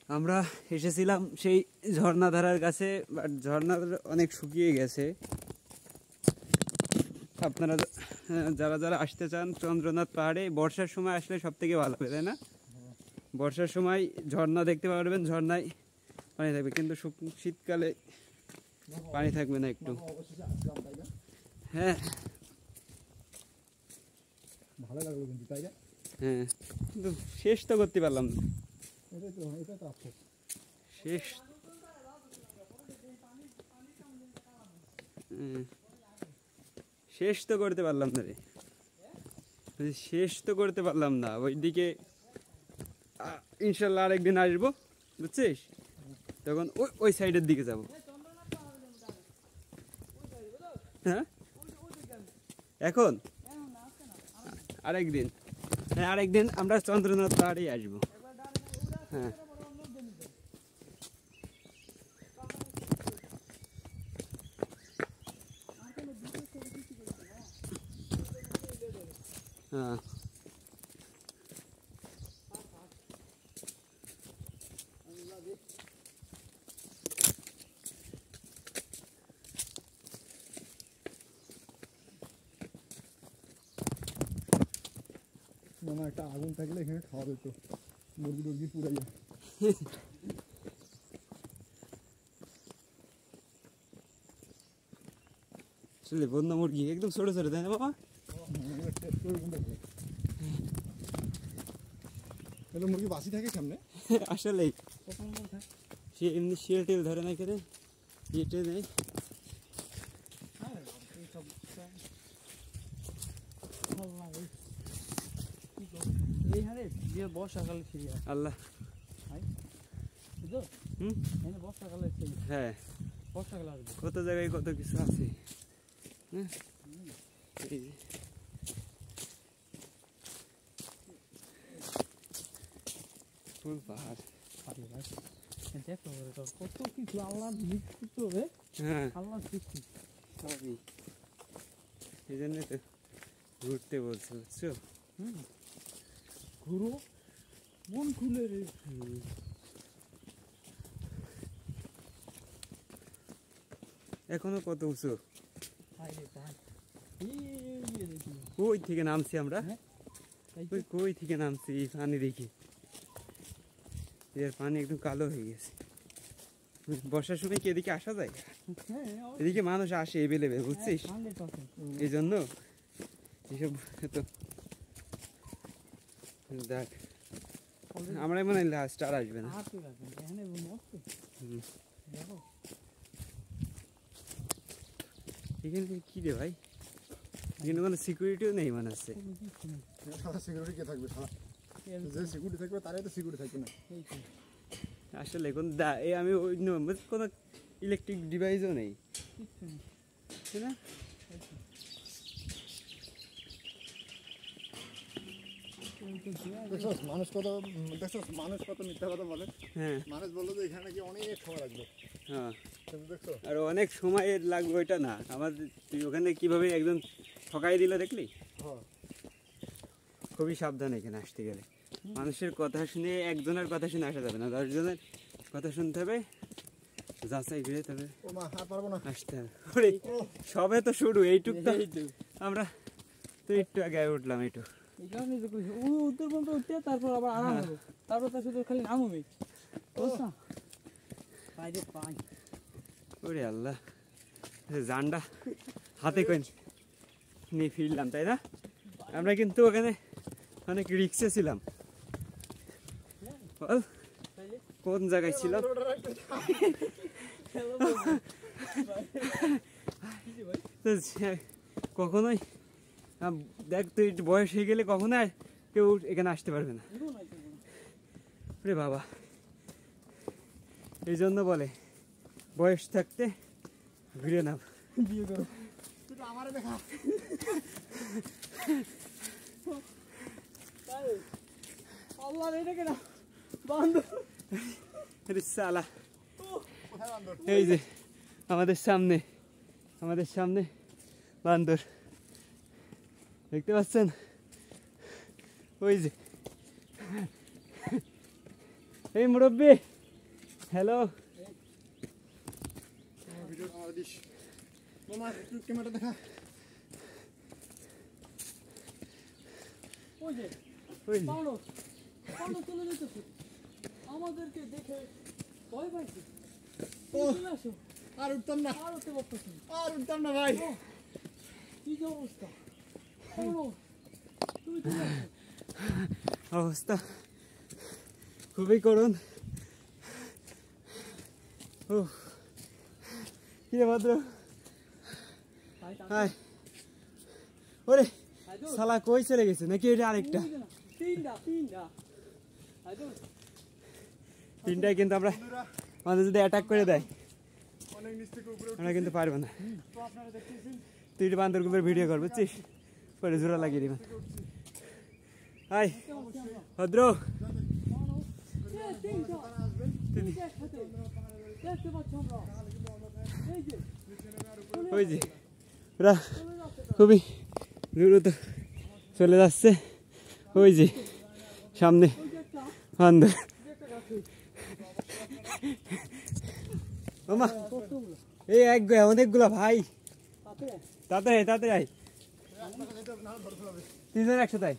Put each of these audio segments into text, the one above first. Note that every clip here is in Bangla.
আমরা এসেছিলাম সেই ঝর্ণাধারার কাছে, বাট ঝর্ণা অনেক শুকিয়ে গেছে। আপনারা যারা যারা আসতে চান চন্দ্রনাথ পাহাড়ে বর্ষার সময় আসলে সব থেকে ভালো হবে, তাই না? বর্ষার সময় ঝর্ণা দেখতে পারবেন, ঝর্ণায় পানি থাকবে, কিন্তু শীতকালে পানি থাকবে না একটু। হ্যাঁ ভালো লাগলো কিন্তু, তাই না? হ্যাঁ, কিন্তু শেষ তো করতে পারলাম না। শেষ শেষ তো করতে পারলাম না রে, শেষ তো করতে পারলাম না। ওইদিকে ইনশাল্লাহ আরেকদিন আসবো, বুঝছিস? তখন ওই ওই সাইডের দিকে যাব। হ্যাঁ এখন আরেকদিন, হ্যাঁ আরেকদিন আমরা চন্দ্রনাথ পাহাড়েই আসবো। হ্যাঁ হ্যাঁ মামা একটা আগুন থাকলে এখানে খাওয়া যেত, মুরগি টুরগি পুরাইয়া। আসলে বন্য মুরগি একদম ছোট ছোট, তাই না বাবা? মুরগি বাসি থাকে সামনে আসলেই সে এমনি শিয়াল টেল ধরে না, কেন ইয়ে নেই। আল্লাহ হ্যাঁ, কত জায়গায় কত কিছু আছে। ফুল পাহাড়, কত কিছু আল্লাহ হ্যাঁ আল্লাহ সৃষ্টি। সবই এই জন্য তো ঘুরতে বলছে, বুঝছো? ঘুরো মন খুলে রে। এখনো কত উঁচু, দেখি কই থেকে নামছি আমরা, হ্যাঁ, ওই কই থেকে নামছি পানি দেখি, এর পানি একদম কালো হয়ে গেছে। বর্ষার সময় কি এদিকে আসা যায়? এদিকে মানুষ আসে এভেলেবেল, বুঝছিস? এই জন্য এইসব তো দেখ, আমরা মনে হয় লাস্ট আর আসবে না। এখানে কি রে ভাই, এখানে কোনো সিকিউরিটিও নেই মনে হচ্ছে। সিকিউরিটি কে থাকবে? যে সিকিউরিটি থাকবে তারাই তো সিকিউরিটি থাকবে না। আসলে কোন আমি ওই কোনো ইলেকট্রিক ডিভাইসও নেই, তাই না? মানুষ কত মিথ্যা কথা বলে। হ্যাঁ মানুষ বললো যে এখানে নাকি অনেক সময় লাগবে। হ্যাঁ, দেখছো আর অনেক সময় লাগবে, ওইটা না আমাদের। তুই ওখানে কিভাবে একজন ঠকাই দিল দেখলি? খুবই সাবধান এখানে আসতে গেলে। মানুষের কথা শুনে, একজনের কথা শুনে আসা যাবে না, 10 জনের কথা শুনতে হবে, যাচাই করে তবে আসতে হবে। সবে তো শুরু, এইটুক তো আমরা তো একটু আগে উঠলাম, এইটু উত্তর পর্যন্ত উঠতে, তারপর আবার আরাম হবে, তারপর তার শুধু খালি নামবে। ওরে আল্লাহ, জানডা হাতে করে নিয়ে ফিরলাম, তাই না? আমরা কিন্তু ওখানে অনেক রিক্সে ছিলাম। কোন জায়গায় ছিলাম? কখনোই দেখ, তুই বয়স হয়ে গেলে কখনোই কেউ এখানে আসতে পারবে না রে বাবা। এই জন্য বলে বয়স থাকতে ঘুরে নাও, বিয়ে করো। এই যে আমাদের সামনে বান্দর, দেখতে পাচ্ছেন? ওই যে এই মুরব্বি, হ্যালো ভিডিও দিস মামা একটু ক্যামেরাটা দেখা ওই যে ওই যে, পাউলো পাউলো চলে যেতেছে আমাদেরকে দেখে ভয় পাইছে চলে আসো আর উঠতাম না আর উঠতে পারতেছি না। আর উঠতাম না ভাই কি যে অবস্থা পাউলো তুমি চলে আসো অবস্থা খুবই করুণ। ও কি রে ভদ্র, হাই ওরে শালা কই চলে গেছে নাকি এটা আরেকটা? তিনটায় কিন্তু আমরা আমাদের যদি অ্যাটাক করে দেয় অনেক নিচ থেকে উপরে আমরা কিন্তু পারবো না। তো আপনারা দেখতেছেন তুই বান্দরগুলোর ভিডিও কর বুঝছিস, পরে জোড়া লাগিয়ে দিবা। হাই ভদ্র, ওই যে ওরা খুবই দ্রুত চলে যাচ্ছে, ওই যে সামনে বান্দর। মামা এই এক অনেকগুলা ভাই, তাড়াতাড়ি তাড়াতাড়ি আয়, তিনজন একসাথে আয়,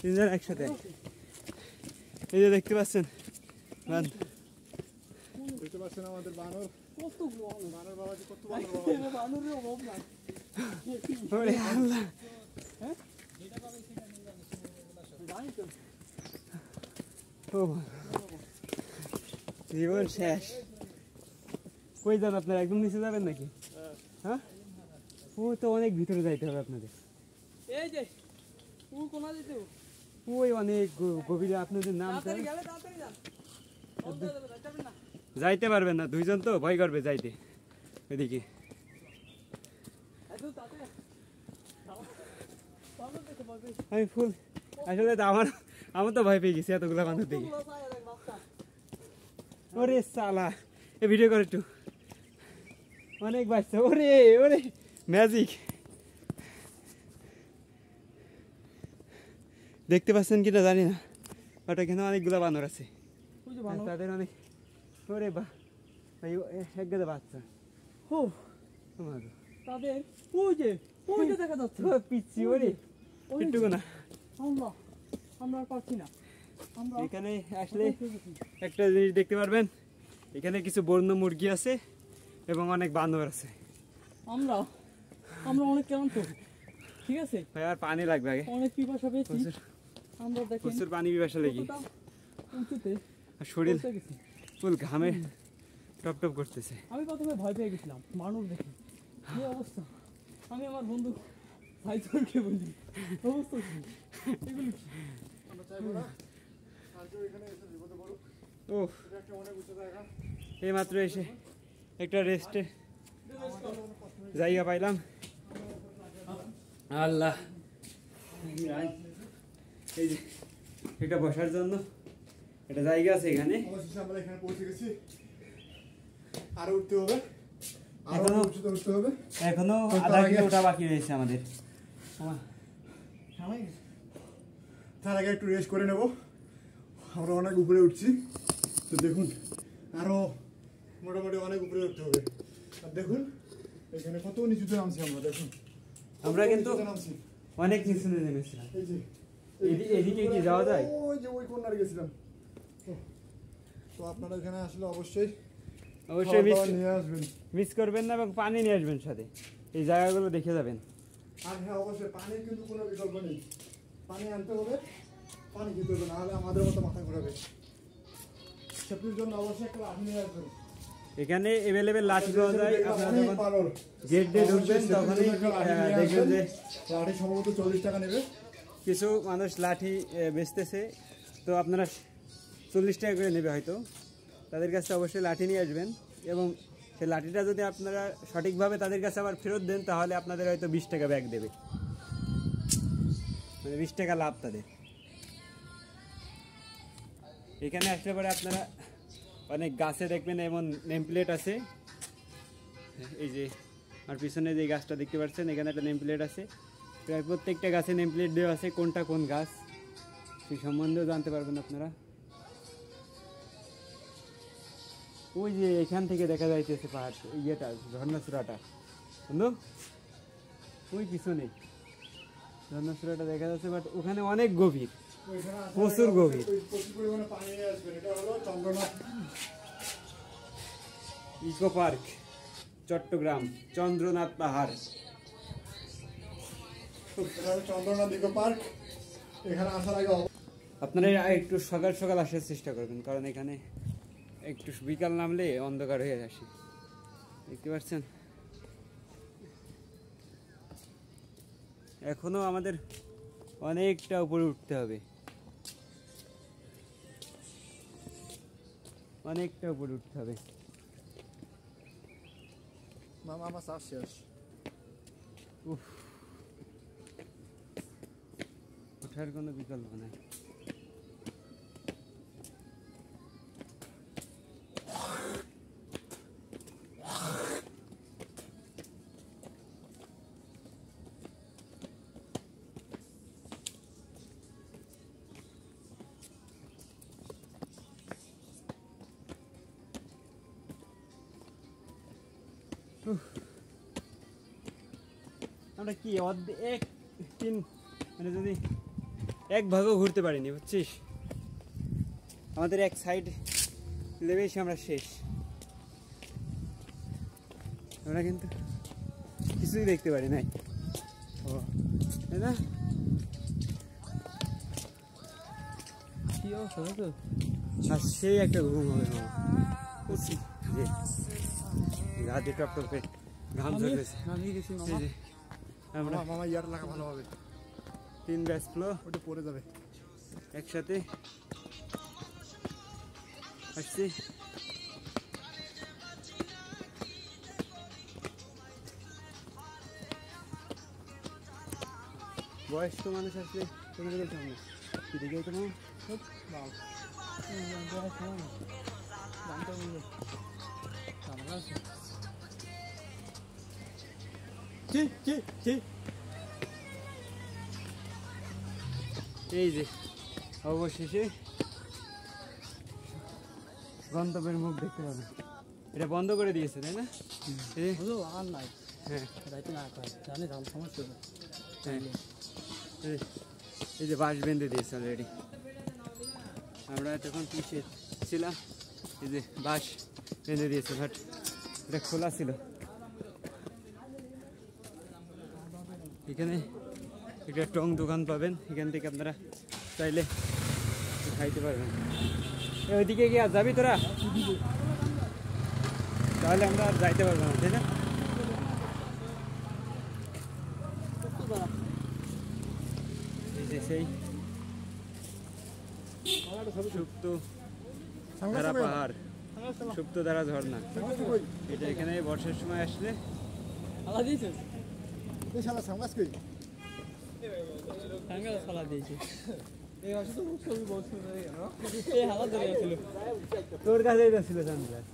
তিনজন একসাথে আয়। এই যে দেখতে পাচ্ছেন দেখতে পাচ্ছেন আমাদের বানর বানর বাবাজি কত বানর ওরে আল্লাহ, ও জীবন শেষ। কই যান আপনারা, একদম নিচে যাবেন নাকি? হ্যাঁ ও তো অনেক ভিতরে যাইতে হবে আপনাদের, এই যে কোন কোনা দিতে ওই অনেক গভীরে আপনাদের নাম তাড়াতাড়ি গেলে তাড়াতাড়ি যান যাবেন না যাইতে পারবেন না, দুইজন তো ভয় করবে যাইতে ওইদিকে। এত তাড়াতাড়ি পাবো দেখো পাবে আমি ফুল আসলে তো আমার তো ভয় পেয়ে গেছি এতগুলো বান্ধব দেখি। ওরে সালা এ ভিডিও করে একটু, অনেক বাচ্চা, ওরে ওরে ম্যাজিক। দেখতে পাচ্ছেন কিনা জানি না, ওটা কিন্তু অনেকগুলো বানর আছে, ওই যে বানর তাদের অনেক, ওরে বা ভাই এক গাদা বাচ্চা। ও তাদের ওই যে দেখা যাচ্ছে পিচ্ছি ওরে একটু না। আমরা আমরা আর পারছি না আমরা এখানে আসলে একটা জিনিস দেখতে পারবেন, এখানে কিছু বন্য মুরগি আছে এবং অনেক বানর আছে। আমরা আমরা অনেক ক্লান্ত, ঠিক আছে ভাই আর পানি লাগবে আগে, অনেক পিপাসা পেয়েছি। প্রচুর আমরা দেখেন প্রচুর পানি পিপাসা লেগে, কতটা উঁচুতে আর শরীর পৌঁছে গেছি। ফুল ঘামে টপ টপ করতেছে। আমি প্রথমে ভয় পেয়ে গেছিলাম মানুষ দেখে, কি অবস্থা। আমি আমার বন্ধু ভাইচরকে বলি অবস্থা কি এগুলো কি? আমরা চাইবো না আর কেউ এখানে এসে বিপদে পড়ুক। ও এটা একটা অনেক উঁচু জায়গা, এই মাত্র এসে একটা রেস্টে জায়গা পাইলাম। আল্লাহ, এই যে এটা বসার জন্য একটা জায়গা আছে এখানে। অবশেষে আমরা এখানে পৌঁছে গেছি। আরো উঠতে হবে, আরো এখনো- উঁচুতে উঠতে হবে। এখনো তো তার আধা আগে- কিলো ওটা বাকি রয়েছে আমাদের। তার আগে একটু রেস্ট করে নেব। আমরা অনেক উপরে উঠছি, তো দেখুন আরো মোটামুটি অনেক উপরে উঠতে হবে। আর দেখুন এখানে কত নিচুতে নামছি আমরা, দেখুন আমরা কত কিন্তু নিচুতে নামছি। অনেক নিচে নেমেছিলাম। এই যে এদিকে কি যাওয়া যায়? ওই যে ওই কর্নারে গেছিলাম। তো আপনারা এখানে আসলে অবশ্যই অবশ্যই খাওয়া দাওয়া নিয়ে আসবেন। মিস করবেন না এবং পানি নিয়ে আসবেন সাথে, এই জায়গাগুলো দেখে যাবেন। আর হ্যাঁ অবশ্যই পানির কিন্তু কোনো বিকল্প নেই, পানি আনতে হবে, পানি খেতে হবে, নাহলে আমাদের মতো মাথা ঘোরাবে। সেটির জন্য অবশ্যই একটা লাঠি নিয়ে আসবেন। এখানে এভেলেবেল লাঠি পাওয়া যায়, আপনারা অনেক যখন বানর। গেট দিয়ে ঢুকবেন অবশ্যই সেটির তখনই জন্য একটা লাঠি নিয়ে দেখবেন আসবেন। যে লাঠি সম্ভবত 40 টাকা নেবে। কিছু মানুষ লাঠি বেচতেছে, তো আপনারা 40 টাকা করে নেবে হয়তো, তাদের কাছে অবশ্যই লাঠি নিয়ে আসবেন এবং সেই লাঠিটা যদি আপনারা সঠিকভাবে তাদের কাছে আবার ফেরত দেন তাহলে আপনাদের হয়তো 20 টাকা ব্যাক দেবে, মানে 20 টাকা লাভ তাদের। এখানে আসলে পরে আপনারা অনেক গাছে দেখবেন এমন নেম প্লেট আছে, এই যে আমার পিছনে যে গাছটা দেখতে পাচ্ছেন এখানে একটা নেম প্লেট আছে, প্রায় প্রত্যেকটা গাছে নেম প্লেট দেওয়া আছে কোনটা কোন গাছ, সেই সম্বন্ধেও জানতে পারবেন আপনারা। ওই যে এখান থেকে দেখা যাইতেছে পাহাড় ইয়েটা ঝর্ণাচূড়াটা বন্ধু, ওই পিছনে ঝর্ণাচূড়াটা দেখা যাচ্ছে, বাট ওখানে অনেক গভীর, ওইখানে আসার প্রচুর আগে গভীর। প্রচুর পরিমাণে পানি নিয়ে আসবেন। এটা হলো চন্দ্রনাথ ইকো পার্ক চট্টগ্রাম, চন্দ্রনাথ পাহাড়। এটা হলো চন্দ্রনাথ ইকো পার্ক। এখানে আসার আগে আপনারা একটু সকাল সকাল আসার চেষ্টা করবেন, কারণ এখানে একটু বিকাল নামলে অন্ধকার হয়ে আসে, দেখতে পাচ্ছেন। এখনো আমাদের অনেকটা উপরে উঠতে হবে, অনেকটা উপরে উঠতে হবে। মামা আমার চাষ শেষ। উফ, ওঠার কোনো বিকল্প নাই। আমরা কি এক তিন মানে যদি এক ভাগও ঘুরতে পারিনি, বুঝছিস? আমাদের এক সাইড লেবে এসে আমরা শেষ, আমরা কিন্তু কিছুই দেখতে পারি নাই, ও তাই না? কি অবস্থা তো? আর সেই একটা ঘুম হবে মামা, বুঝছি যে হাতে টপ টপে ঘাম ঝরতেছে। আমি গেছি এই মামা। যে আমরা মামা ইয়ার লাগা ভালো হবে, 3 ব্যাচ ফ্লো ওটা পড়ে যাবে। একসাথে আসছি। বয়স্ক মানুষ আসলে তুমি গেলে সামনে কি দেখে তো বাবা জানতে বুঝলো আমরা আছি। এই যে অবশেষে গন্তব্যের মুখ দেখতে পাবেন। এটা বন্ধ করে দিয়েছে তাই না? এই যে, বুঝলো আর নাই হ্যাঁ রাইতে না খায় জানি জান সমস্যা হবে। হ্যাঁ এই যে বাঁশ বেঁধে দিয়েছে অলরেডি। আমরা তখন পিছিয়ে ছিলাম, এই যে বাঁশ বেঁধে দিয়েছে, বাট এটা খোলা ছিল। এখানে একটা টং দোকান পাবেন, এখান থেকে আপনারা চাইলে খাইতে পারবেন। ওইদিকে কি আর যাবি তোরা? তাহলে আমরা আর যাইতে পারবো না, তাই না? এই যে সেই সুপ্ত ধারা পাহাড়, সুপ্ত ধারা ঝর্ণা, এটা এখানে বর্ষার সময় আসলে খালা দিয়েছে এই শালা সামগাছ কই? সাঙ্গা খালা দিয়েছে এই আসলে তো ছবি বলছো এই হালা ধরে আসছিল তোর কাছেই তো ছিল সানগ্লাস।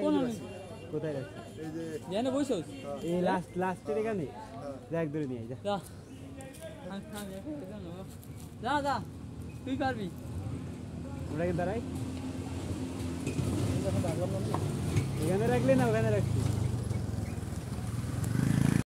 কোন আমি কোথায় রাখছি? এই যে জানে বসছস এই লাস্টের এখানে দেখ ধরে নিয়ে আয়, যা। যা যা যা তুই পারবি আমরা কি দাঁড়াই? এখানে রাখলে না ওখানে রাখছি?